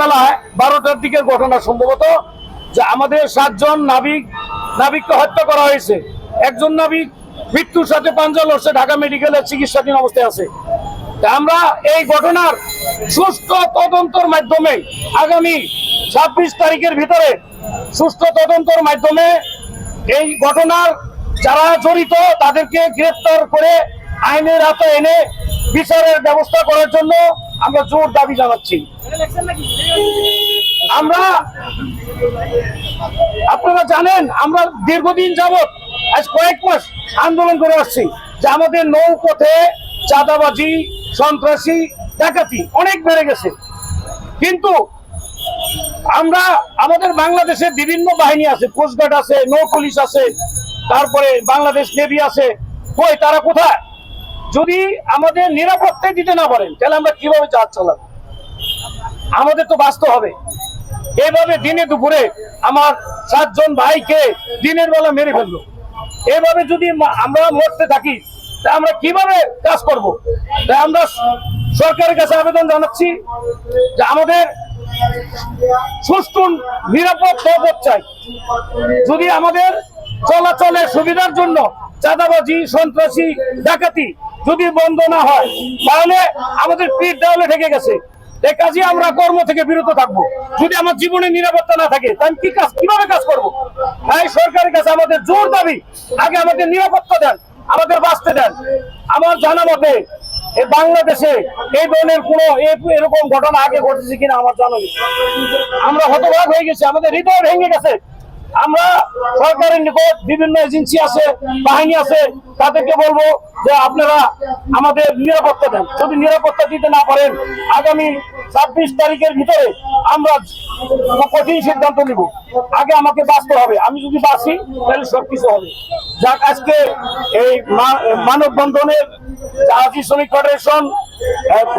বেলায় 12টার দিকের ঘটনা সম্ভবত, যে আমাদের 7 জন নাবিককে হত্যা করা হয়েছে। একজন নাবিক মৃত্যুর সাথে পাঞ্জা লড়ছে, ঢাকা মেডিকেলে চিকিৎসাধীন অবস্থায় আছে। আমরা এই ঘটনার সুষ্ঠু তদন্তের মাধ্যমে আগামী 26 তারিখের ভিতরে সুষ্ঠু তদন্তের মাধ্যমে এই ঘটনার যারা জড়িত তাদেরকে গ্রেফতার করে আইনের হাতে এনে বিচারের ব্যবস্থা করার জন্য আমরা জোর দাবি জানাচ্ছি। আপনারা জানেন আমরা দীর্ঘদিন যাবৎ আজ কয়েক মাস আন্দোলন করে আসছি যে আমাদের নৌপথে চাঁদাবাজি, সন্ত্রাসী, ডাকাতি অনেক বেড়ে গেছে। কিন্তু আমরা আমাদের বাংলাদেশে বিভিন্ন বাহিনী আছে, কোস্টগার্ড আছে, নৌ পুলিশ আছে, তারপরে বাংলাদেশ নেভি আছে, কই তারা কোথায়? যদি আমাদের নিরাপত্তা দিতে না পারেন তাহলে আমরা কিভাবে জাহাজ চালাবো? আমাদের তো বাঁচতে হবে। এভাবে দিনে দুপুরে আমার 7 জন ভাইকে দিনের বেলা মেরে ফেললো। এভাবে যদি আমরা মরতে থাকি তা আমরা কিভাবে কাজ করব? তাই আমরা সরকারের কাছে আবেদন জানাচ্ছি যে আমাদের সুষ্ঠু নিরাপদ নৌপথ চাই। যদি আমাদের চলাচলের সুবিধার জন্য চাঁদাবাজি, সন্ত্রাসী, ডাকাতি যদি বন্ধ না হয় তাহলে আমাদের পিঠ দেওয়ালে ঠেকে গেছে। এই কাজে আমরা কর্ম থেকে বিরত থাকবো। যদি আমার জীবনে নিরাপত্তা না থাকে তাহলে কিভাবে কাজ করবো? তাই সরকারের কাছে আমাদের জোর দাবি, আগে আমাদের নিরাপত্তা দেন, আমাদের বাঁচতে দেন। আমার জানা মতে এই বাংলাদেশে এই ধরনের কোন এরকম ঘটনা আগে ঘটেছে কিনা আমার জানা নেই। আমরা হতবাক হয়ে গেছি, আমাদের হৃদয় ভেঙে গেছে। আমরা সরকারের নিকট বিভিন্ন এজেন্সি আছে, বাহিনী আছে, তাদেরকে বলবো যে আপনারা আমাদের নিরাপত্তা দেন। যদি নিরাপত্তা দিতে না পারেন আগামী 26 তারিখের ভিতরে আমরা কঠিন সিদ্ধান্ত নিব। আগে আমাকে বাঁচতে হবে, আমি যদি বাঁচি তাহলে সবকিছু হবে। যাক, আজকে এই মানববন্ধনের জাহাজি শ্রমিক ফেডারেশন,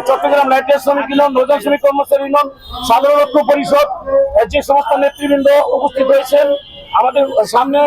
চট্টগ্রাম লাইটের শ্রমিক ইউনিয়ন, নৌযান শ্রমিক কর্মচারী ইউনিয়ন, সাধারণ ঐক্য পরিষদ, যে সমস্ত নেতৃবৃন্দ উপস্থিত হয়েছেন, আমাদের সামনে